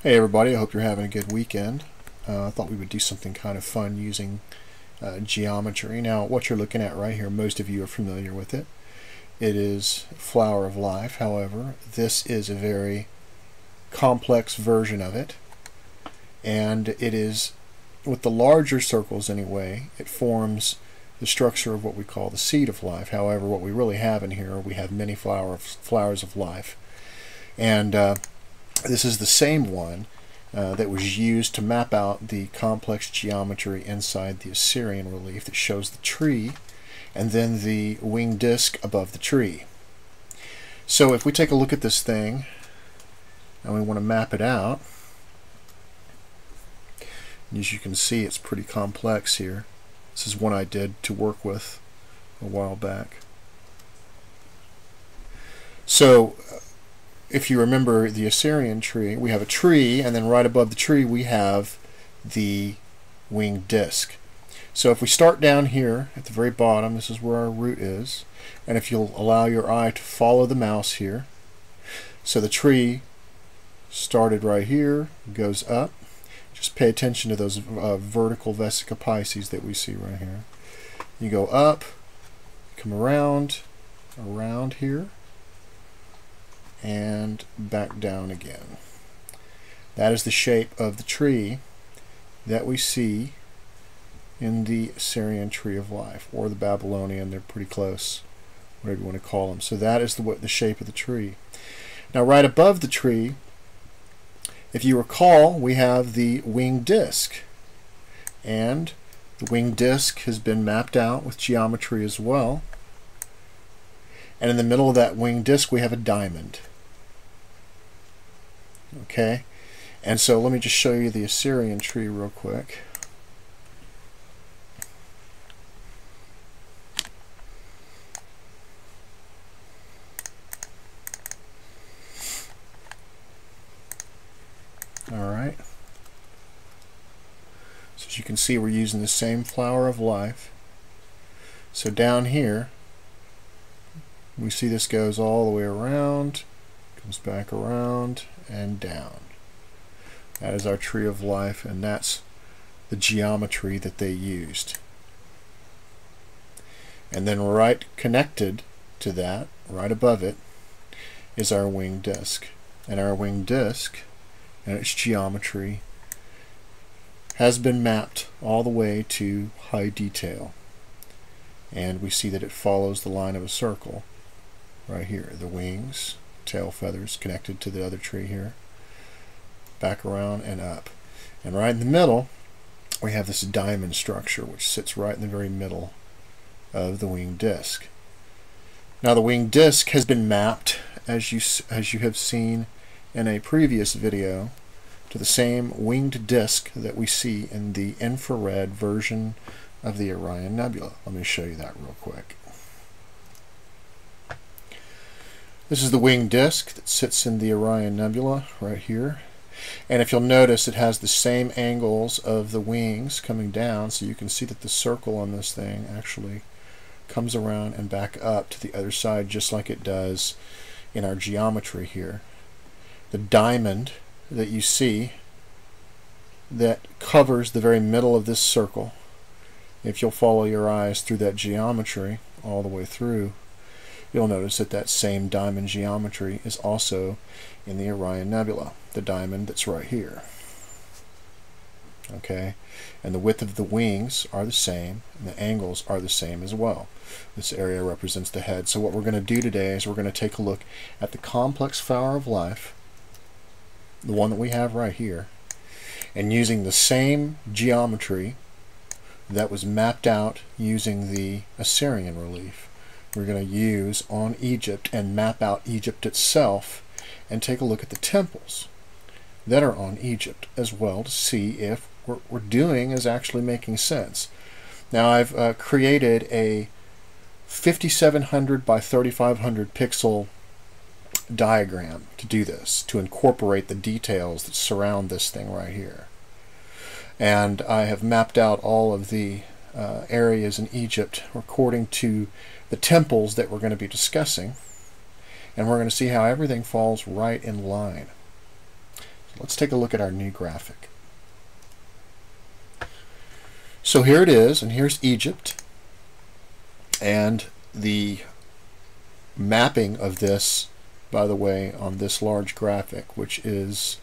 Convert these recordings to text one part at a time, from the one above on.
Hey everybody, I hope you're having a good weekend. I thought we would do something kind of fun using geometry. Now what you're looking at right here, most of you are familiar with it. It is Flower of Life. However, this is a very complex version of it, and it is, with the larger circles anyway, it forms the structure of what we call the seed of life. However, what we really have in here, we have many flowers of life, and this is the same one that was used to map out the complex geometry inside the Assyrian relief that shows the tree and then the winged disc above the tree. So if we take a look at this thing and we want to map it out, as you can see, it's pretty complex here. This is one I did to work with a while back. So if you remember the Assyrian tree, we have a tree, and then right above the tree we have the winged disc. So if we start down here at the very bottom, this is where our root is, and if you'll allow your eye to follow the mouse here, so the tree started right here, goes up. Just pay attention to those vertical vesica pisces that we see right here. You go up, come around here, and back down again. That is the shape of the tree that we see in the Assyrian tree of life, or the Babylonian. They're pretty close, whatever you want to call them. So that is the shape of the tree. Now right above the tree, if you recall, we have the winged disc, and the winged disc has been mapped out with geometry as well. And in the middle of that winged disc we have a diamond. Okay, and so let me just show you the Assyrian tree real quick. Alright, so as you can see, we're using the same flower of life. So down here we see this goes all the way around, comes back around and down. That is our tree of life, and that's the geometry that they used. And then right connected to that, right above it, is our winged disc. And our winged disc and its geometry has been mapped all the way to high detail. And we see that it follows the line of a circle right here. The wings, tail feathers connected to the other tree here, back around and up. And right in the middle we have this diamond structure which sits right in the very middle of the winged disc. Now the winged disc has been mapped, as you have seen in a previous video, to the same winged disc that we see in the infrared version of the Orion Nebula. Let me show you that real quick. This is the winged disc that sits in the Orion Nebula right here. And if you'll notice, it has the same angles of the wings coming down, so you can see that the circle on this thing actually comes around and back up to the other side, just like it does in our geometry here. The diamond that you see that covers the very middle of this circle, if you'll follow your eyes through that geometry all the way through, you'll notice that that same diamond geometry is also in the Orion Nebula, the diamond that's right here. Okay, and the width of the wings are the same, and the angles are the same as well. This area represents the head. So what we're going to do today is we're going to take a look at the complex flower of life, the one that we have right here, and using the same geometry that was mapped out using the Assyrian relief, we're going to use on Egypt and map out Egypt itself and take a look at the temples that are on Egypt as well, to see if what we're doing is actually making sense. Now I've created a 5700 by 3500 pixel diagram to do this, to incorporate the details that surround this thing right here. And I have mapped out all of the areas in Egypt according to the temples that we're going to be discussing, and we're going to see how everything falls right in line. let's take a look at our new graphic. So here it is, and here's Egypt, and the mapping of this, by the way, on this large graphic, which is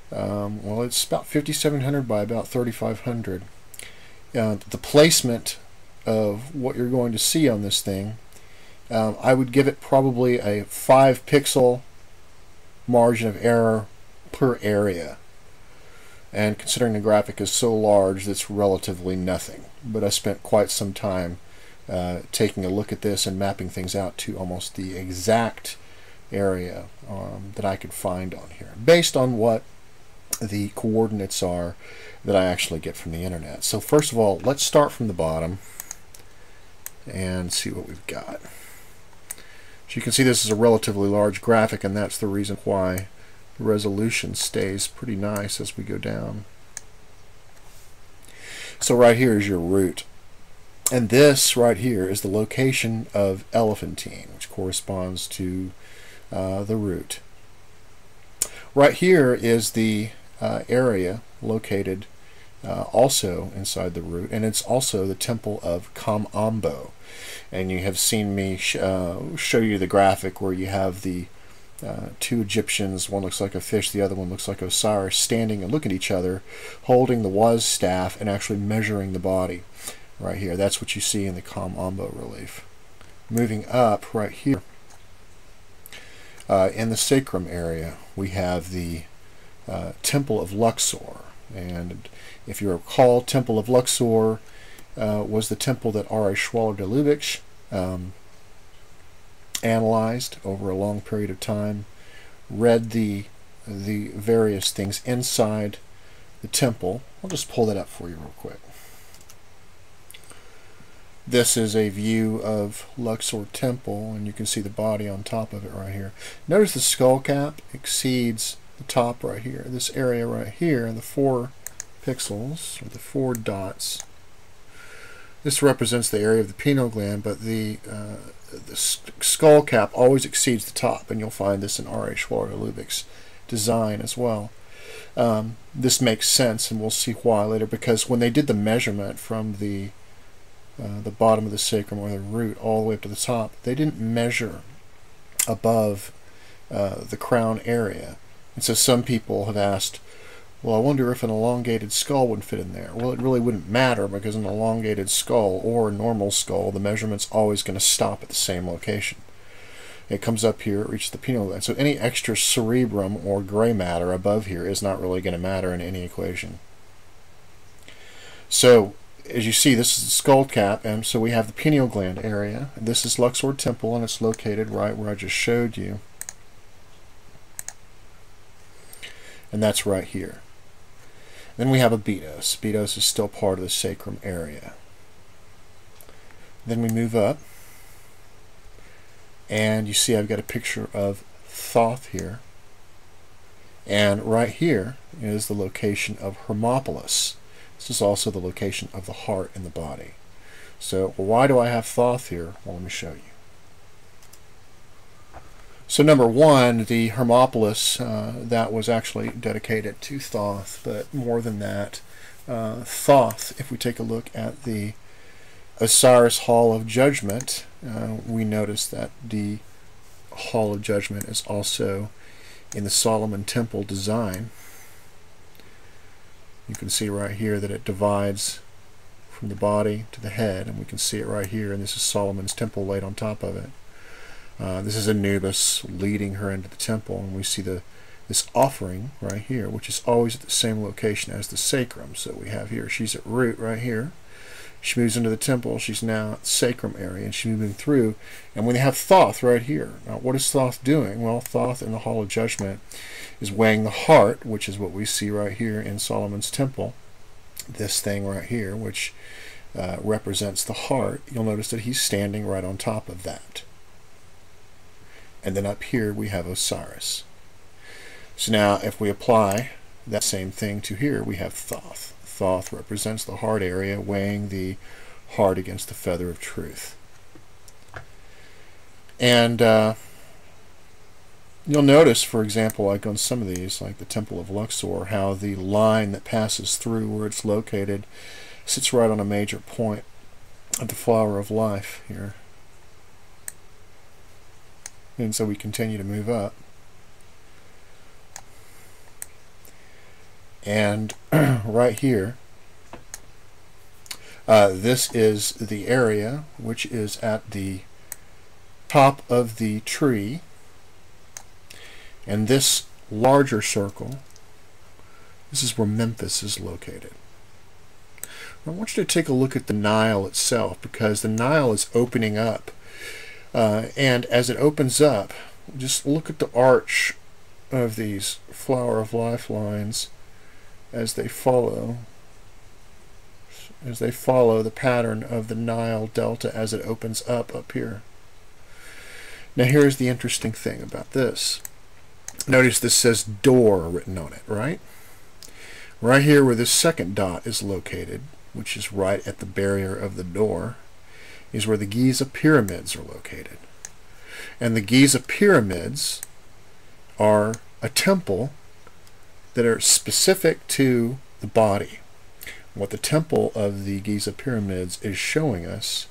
well, it's about 5,700 by about 3,500. The placement of what you're going to see on this thing, I would give it probably a 5 pixel margin of error per area. And considering the graphic is so large, that's relatively nothing. But I spent quite some time taking a look at this and mapping things out to almost the exact area that I could find on here, based on what the coordinates are that I actually get from the internet. So first of all, let's start from the bottom and see what we've got. So you can see this is a relatively large graphic, and that's the reason why the resolution stays pretty nice as we go down. So right here is your root. And this right here is the location of Elephantine, which corresponds to the root. Right here is the area located also inside the root, and it's also the temple of Kamambo. And you have seen me show you the graphic where you have the two Egyptians, one looks like a fish, the other one looks like Osiris, standing and looking at each other, holding the was staff and actually measuring the body. Right here, that's what you see in the Kamambo relief. Moving up right here, in the sacrum area, we have the Temple of Luxor. And if you recall, Temple of Luxor was the temple that R.A. Schwaller-de analyzed over a long period of time, read the various things inside the temple. I'll just pull that up for you real quick. This is a view of Luxor Temple, and you can see the body on top of it right here. Notice the skull cap exceeds the top right here. This area right here, and the 4 pixels, or the 4 dots, this represents the area of the pineal gland, but the skull cap always exceeds the top, and you'll find this in R.A. Schwaller-de design as well. This makes sense, and we'll see why later, because when they did the measurement from the bottom of the sacrum, or the root, all the way up to the top, they didn't measure above the crown area. And so some people have asked, well, I wonder if an elongated skull would fit in there. Well, it really wouldn't matter, because an elongated skull or a normal skull, the measurement's always going to stop at the same location. It comes up here, it reaches the pineal gland. So any extra cerebrum or gray matter above here is not really going to matter in any equation. So as you see, this is the skull cap, and so we have the pineal gland area. This is Luxor Temple, and it's located right where I just showed you. And that's right here. Then we have a betos. Betos is still part of the sacrum area. Then we move up, and you see I've got a picture of Thoth here. And right here is the location of Hermopolis. This is also the location of the heart in the body. So why do I have Thoth here? Well, let me show you. So number one, the Hermopolis, that was actually dedicated to Thoth, but more than that, Thoth, if we take a look at the Osiris Hall of Judgment, we notice that the Hall of Judgment is also in the Solomon Temple design. You can see right here that it divides from the body to the head, and we can see it right here, and this is Solomon's temple laid on top of it. This is Anubis leading her into the temple, and we see this offering right here, which is always at the same location as the sacrum. So we have here, she's at root right here. She moves into the temple, she's now at the sacrum area, and she's moving through. And we have Thoth right here. Now, what is Thoth doing? Well, Thoth in the Hall of Judgment is weighing the heart, which is what we see right here in Solomon's temple. This thing right here, which represents the heart, you'll notice that he's standing right on top of that. And then up here we have Osiris. So now if we apply that same thing to here, we have Thoth. Thoth represents the heart area, weighing the heart against the feather of truth. And You'll notice, for example, like on some of these, like the Temple of Luxor, how the line that passes through where it's located sits right on a major point of the flower of life here. And so we continue to move up. And right here, this is the area which is at the top of the tree. And this larger circle, this is where Memphis is located. I want you to take a look at the Nile itself, because the Nile is opening up. And as it opens up, just look at the arch of these flower of life lines as they follow the pattern of the Nile Delta as it opens up here. Now here's the interesting thing about this. Notice this says door written on it, right? Right here where this second dot is located, which is right at the barrier of the door, is where the Giza pyramids are located. And the Giza pyramids are a temple that are specific to the body. What the temple of the Giza pyramids is showing us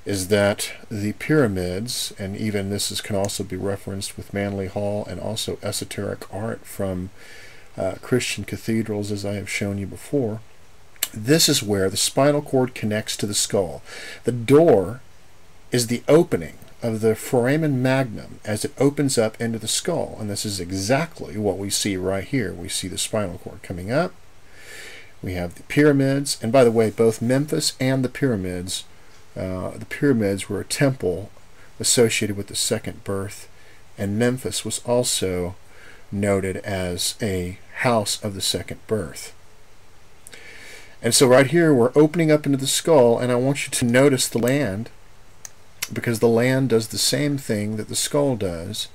is that the pyramids, and even this can also be referenced with Manly Hall and also esoteric art from Christian cathedrals, as I have shown you before, this is where the spinal cord connects to the skull. The door is the opening of the foramen magnum as it opens up into the skull, and this is exactly what we see right here. We see the spinal cord coming up. We have the pyramids, and by the way, both Memphis and the pyramids were a temple associated with the second birth, and Memphis was also noted as a house of the second birth. And so right here we're opening up into the skull, and I want you to notice the land, because the land does the same thing that the skull does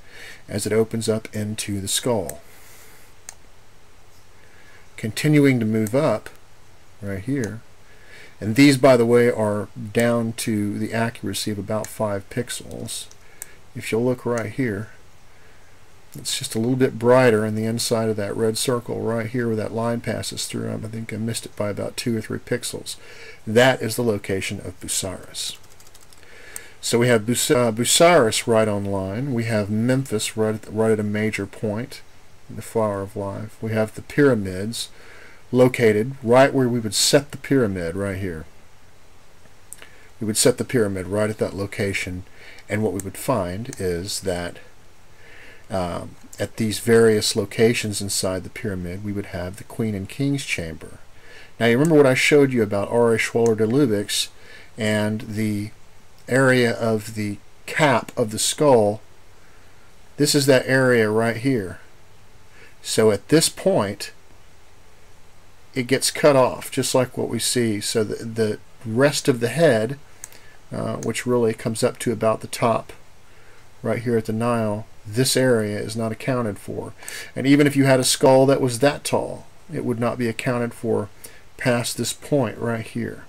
as it opens up into the skull. Continuing to move up right here, and these, by the way, are down to the accuracy of about 5 pixels. If you'll look right here, it's just a little bit brighter on the inside of that red circle right here where that line passes through. I think I missed it by about 2 or 3 pixels. That is the location of Bucyrus. So we have Bucyrus right on line. We have Memphis right at a major point in the flower of life. We have the pyramids located right where we would set the pyramid right here. We would set the pyramid right at that location, and what we would find is that at these various locations inside the pyramid we would have the Queen and King's chamber. Now you remember what I showed you about Aure Schwaller de Lübeck's and the area of the cap of the skull. This is that area right here. So at this point it gets cut off, just like what we see. So the rest of the head, which really comes up to about the top right here at the Nile, this area is not accounted for. And even if you had a skull that was that tall, it would not be accounted for past this point right here.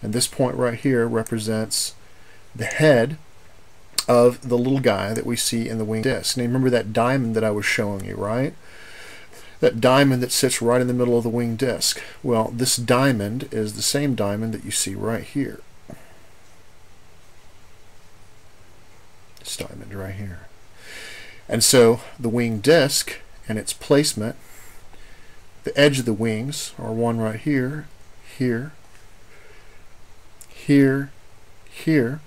And this point right here represents the head of the little guy that we see in the winged disc. Now remember that diamond that I was showing you, right? That diamond that sits right in the middle of the winged disc. Well, this diamond is the same diamond that you see right here. This diamond right here. And so the winged disc and its placement, the edge of the wings are one right here, here, here, here,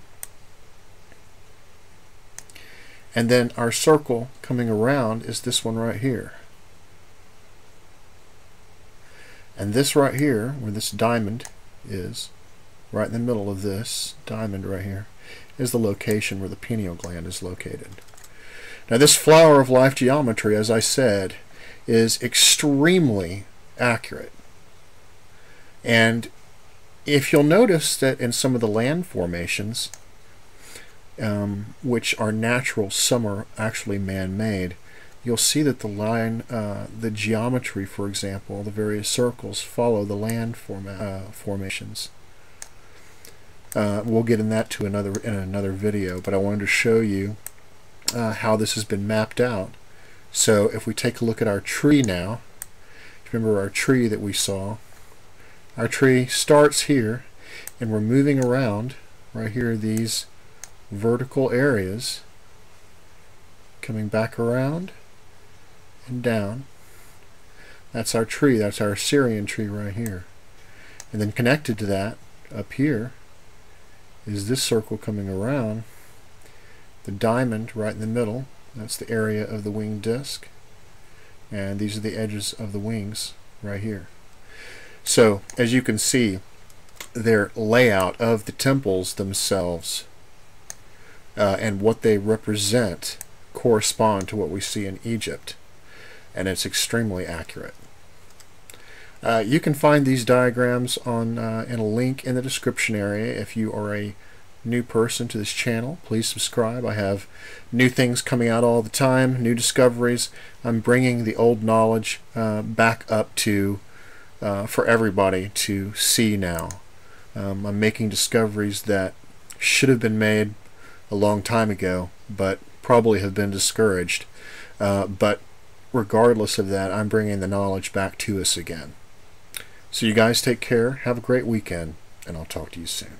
and then our circle coming around is this one right here. And this right here, where this diamond is, right in the middle of this diamond right here, is the location where the pineal gland is located. Now this flower of life geometry, as I said, is extremely accurate. And if you'll notice that in some of the land formations, which are natural, some are actually man-made, you'll see that the line, the geometry, for example, the various circles follow the land formations. We'll get in that in another video, but I wanted to show you how this has been mapped out. So if we take a look at our tree now, remember our tree that we saw, our tree starts here, and we're moving around right here, these vertical areas, coming back around and down. That's our tree. That's our Syrian tree right here. And then connected to that, up here, is this circle coming around. The diamond right in the middle, that's the area of the winged disc. And these are the edges of the wings right here. So, as you can see, their layout of the temples themselves and what they represent correspond to what we see in Egypt. And it's extremely accurate. You can find these diagrams on in a link in the description area. If you are a new person to this channel, please subscribe. I have new things coming out all the time, new discoveries. I'm bringing the old knowledge back up to for everybody to see now. I'm making discoveries that should have been made a long time ago, but probably have been discouraged. But regardless of that, I'm bringing the knowledge back to us again. So you guys take care, have a great weekend, and I'll talk to you soon.